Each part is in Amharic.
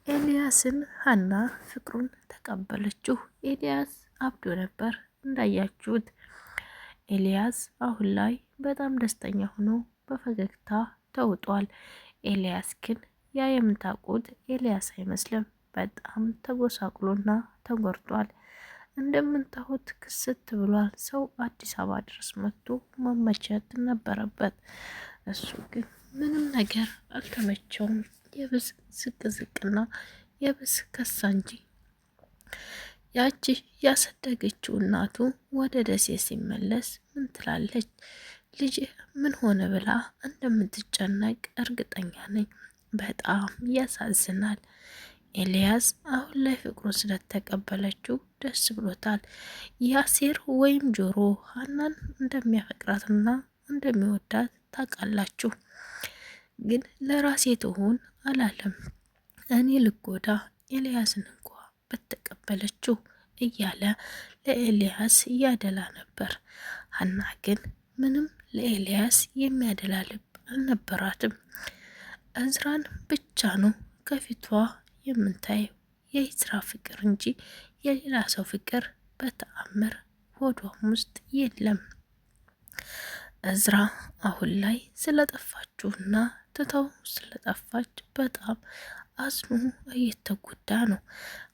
ኤልያስን ሀና ፍቅሩን ተቀበለችው። ኤልያስ አብዶ ነበር እንዳያችሁት። ኤልያስ አሁን ላይ በጣም ደስተኛ ሆኖ በፈገግታ ተውጧል። ኤልያስ ግን ያ የምታውቁት ኤልያስ አይመስልም። በጣም ተጎሳቅሎና ተጎርጧል። እንደምታዩት ክስት ብሏል። ሰው አዲስ አበባ ድረስ መጥቶ መመቸት ነበረበት። እሱ ግን ምንም ነገር አልተመቸውም። የብስ ዝቅዝቅና የብስ ከሳ እንጂ። ያቺ ያሰደገችው እናቱ ወደ ደሴ ሲመለስ ምን ትላለች? ልጅ ምን ሆነ ብላ እንደምትጨነቅ እርግጠኛ ነኝ። በጣም ያሳዝናል። ኤልያስ አሁን ላይ ፍቅሩን ስለተቀበለችው ደስ ብሎታል። ያሴር ወይም ጆሮ ሀናን እንደሚያፈቅራትና እንደሚወዳት ታውቃላችሁ። ግን ለራሴ ትሆን አላለም። እኔ ልጎዳ ኤልያስን እንኳ በተቀበለችው እያለ ለኤልያስ እያደላ ነበር። ሀና ግን ምንም ለኤልያስ የሚያደላ ልብ አልነበራትም። እዝራን ብቻ ነው ከፊቷ የምታየው የእዝራ ፍቅር እንጂ የሌላ ሰው ፍቅር በተአምር ሆዷም ውስጥ የለም። እዝራ አሁን ላይ ስለጠፋችውና ትተው ስለጠፋች በጣም አዝኖ እየተጎዳ ነው።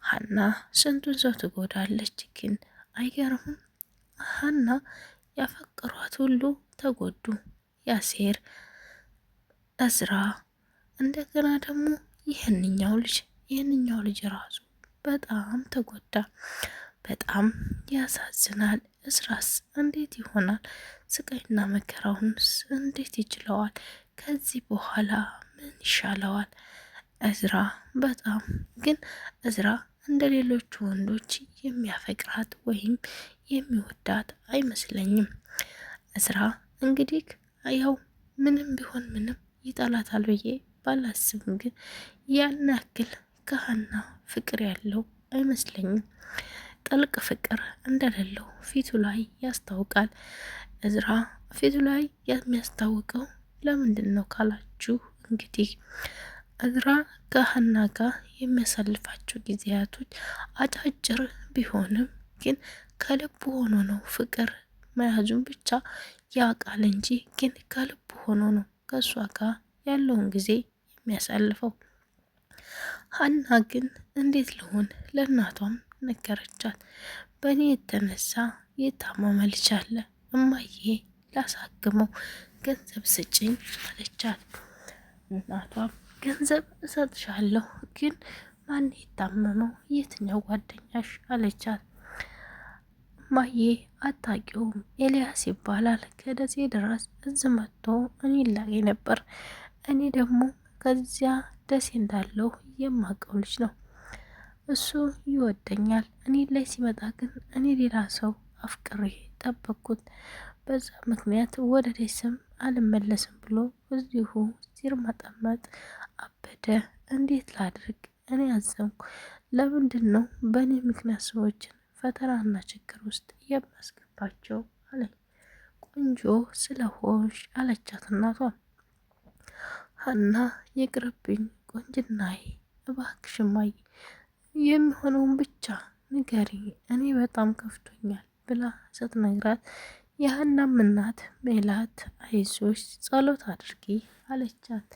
ሀና ስንቱን ሰው ትጎዳለች። ግን አይገርምም? ሀና ያፈቀሯት ሁሉ ተጎዱ። ያሴር፣ እዝራ፣ እንደገና ደግሞ ይህንኛው ልጅ ራሱ በጣም ተጎዳ። በጣም ያሳዝናል። እዝራስ እንዴት ይሆናል? ስቃይና መከራውንስ እንዴት ይችለዋል? ከዚህ በኋላ ምን ይሻለዋል? እዝራ በጣም ግን እዝራ እንደ ሌሎቹ ወንዶች የሚያፈቅራት ወይም የሚወዳት አይመስለኝም። እዝራ እንግዲህ ያው ምንም ቢሆን ምንም ይጠላታል ብዬ ባላስብም ግን ያን ያክል ከሀና ፍቅር ያለው አይመስለኝም። ጥልቅ ፍቅር እንደሌለው ፊቱ ላይ ያስታውቃል። እዝራ ፊቱ ላይ የሚያስታውቀው ለምንድን ነው ካላችሁ እንግዲህ እዝራ ከሀና ጋር የሚያሳልፋቸው ጊዜያቶች አጫጭር ቢሆንም ግን ከልቡ ሆኖ ነው። ፍቅር መያዙን ብቻ ያውቃል እንጂ ግን ከልቡ ሆኖ ነው ከእሷ ጋር ያለውን ጊዜ የሚያሳልፈው። ሀና ግን እንዴት ልሆን ለእናቷም ነገረቻት። በእኔ የተነሳ የታመመ ልጅ አለ እማዬ ላሳክመው ገንዘብ ስጭኝ አለቻት። እናቷም ገንዘብ እሰጥሻለሁ ግን ማን የታመመው የትኛው ጓደኛሽ አለቻት። እማዬ አታውቂውም ኤልያስ ይባላል ከደሴ ድረስ እዚህ መጥቶ እኔ ላገኝ ነበር። እኔ ደግሞ ከዚያ ደሴ እንዳለው የማውቀው ልጅ ነው። እሱ ይወደኛል። እኔ ላይ ሲመጣ ግን እኔ ሌላ ሰው አፍቅሬ ጠበቅኩት። በዛ ምክንያት ወደ ደሴም አልመለስም ብሎ እዚሁ ሲርመጠመጥ አበደ። እንዴት ላድርግ? እኔ አዘንኩ። ለምንድን ነው በእኔ ምክንያት ሰዎችን ፈተናና ችግር ውስጥ የማስገባቸው አለኝ። ቆንጆ ስለሆንሽ አለቻት እናቷ። ሀና ይቅርብኝ ቆንጅናዬ እባክሽ እማዬ የሚሆነውን ብቻ ንገሪ፣ እኔ በጣም ከፍቶኛል ብላ ስትነግራት የሀናም እናት ሜላት አይዞሽ ጸሎት አድርጊ አለቻት።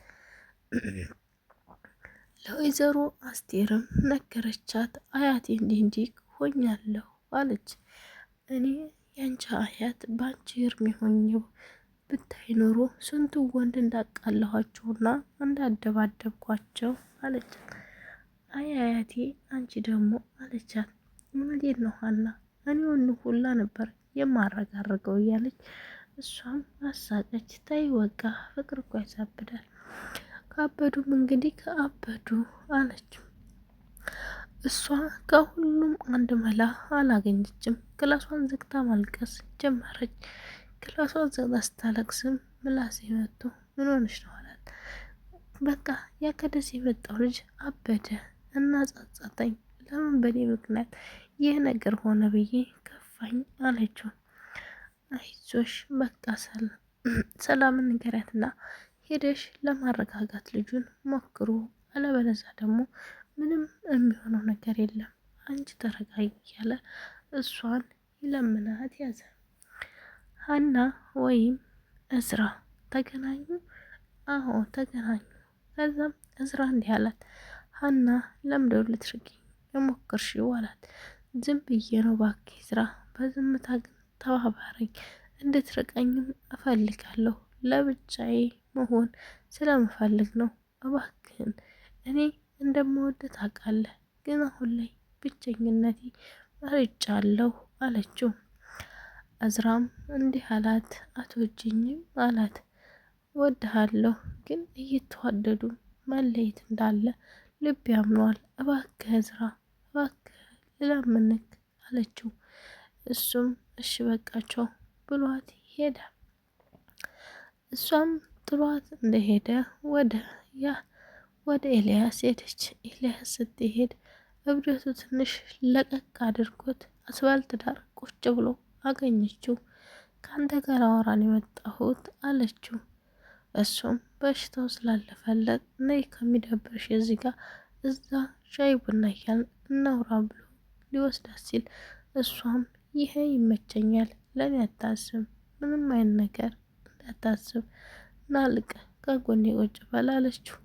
ለወይዘሮ አስቴርም ነገረቻት። አያቴ እንዲህ ሆኛለሁ አለች። እኔ ያንቺ አያት ባንቺ እርሜ ሆኜው ብታይ ኖሮ ስንቱ ወንድ እንዳቃለኋቸውና እንዳደባደብኳቸው አለቻት። አይ አያቴ አንቺ ደግሞ አለቻት። እውነቴን ነው ሀና እኔ ወንድ ሁላ ነበር የማረጋርገው እያለች እሷም አሳቀች። ታይ ወጋ ፍቅር እኮ ያሳብዳል። ካበዱም እንግዲህ ከአበዱ አለች። እሷ ከሁሉም አንድ መላ አላገኘችም። ክላሷን ዘግታ ማልቀስ ጀመረች። ክላሷን ዘግታ ስታለቅስም ምላሴ መጥቶ ምን ሆነሽ ነው አላት። በቃ ያ ከደሴ የመጣው ልጅ አበደ እና ጸጸተኝ። ለምን በእኔ ምክንያት ይህ ነገር ሆነ ብዬ ከፋኝ አለችው። አይዞሽ በቃ ሰላምን ንገሪያትና ሄደሽ ለማረጋጋት ልጁን ሞክሩ፣ አለበለዚያ ደግሞ ምንም የሚሆነው ነገር የለም አንቺ ተረጋጊ እያለ እሷን ይለምናት ያዘ። ሀና ወይም እዝራ ተገናኙ። አዎ ተገናኙ። ከዛም እዝራ እንዲህ አላት፣ ሀና ለምደው ልትርቂኝ የሞከርሽው አላት። ዝም ብዬ ነው እባክህ እዝራ፣ በዝምታ ግን ተባባረኝ፣ እንድትርቀኝም እፈልጋለሁ። ለብቻዬ መሆን ስለምፈልግ ነው። እባክህን እኔ እንደምወድህ ታውቃለህ፣ ግን አሁን ላይ ብቸኝነቴ መርጫለሁ አለችው። እዝራም እንዲህ አላት፣ አትወጂኝም አላት። ወድሃለሁ፣ ግን እየተዋደዱ መለየት እንዳለ ልብ ያምኗል። እባክህ እዝራ፣ እባክህ ልለምንክ አለችው። እሱም እሺ በቃቸው ብሏት ሄደ። እሷም ጥሏት እንደሄደ ወደ ኤልያስ ሄደች። ኤልያስ ስትሄድ እብደቱ ትንሽ ለቀቅ አድርጎት አስፋልት ዳር ቁጭ ብሎ አገኘችው። ከአንተ ጋር አወራን የመጣሁት አለችው። እሱም በሽታው ስላለፈለት ነይ ከሚደብርሽ እዚህ ጋር እዛ ሻይ ቡና እያልን እናውራ ብሎ ሊወስዳት ሲል እሷም ይሄ ይመቸኛል፣ ለኔ አታስብ፣ ምንም አይነት ነገር እንዳታስብ፣ ናልቅ ከጎኔ ቁጭ በል አለችው።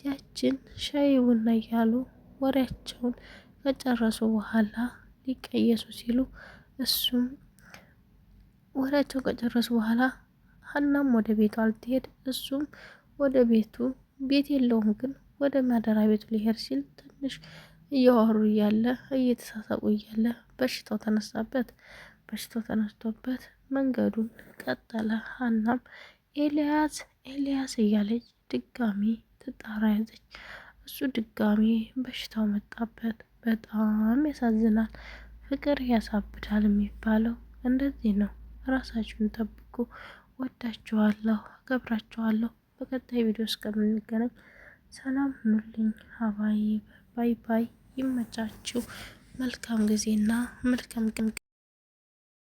ያችን ሻይ ቡና እያሉ ወሬያቸውን ከጨረሱ በኋላ ሊቀየሱ ሲሉ እሱም ወሬያቸው ከጨረሱ በኋላ ሀናም ወደ ቤቷ ልትሄድ እሱም ወደ ቤት የለውም ግን ወደ ማደሪያ ቤቱ ሊሄድ ሲል ትንሽ እያወሩ እያለ እየተሳሳቁ እያለ በሽታው ተነሳበት። በሽታው ተነስቶበት መንገዱን ቀጠለ። ሀናም ኤልያስ ኤልያስ እያለች ድጋሚ ትጣራ ያዘች። እሱ ድጋሚ በሽታው መጣበት። በጣም ያሳዝናል። ፍቅር ያሳብዳል የሚባለው እንደዚህ ነው። ራሳችሁን ጠብቁ። ወዳችኋለሁ፣ አከብራችኋለሁ። በቀጣይ ቪዲዮ እስከምንገናኝ ሰላም ሁኑልኝ። ሀባይ ባይ ባይ። ይመቻችሁ። መልካም ጊዜና መልካም ቀን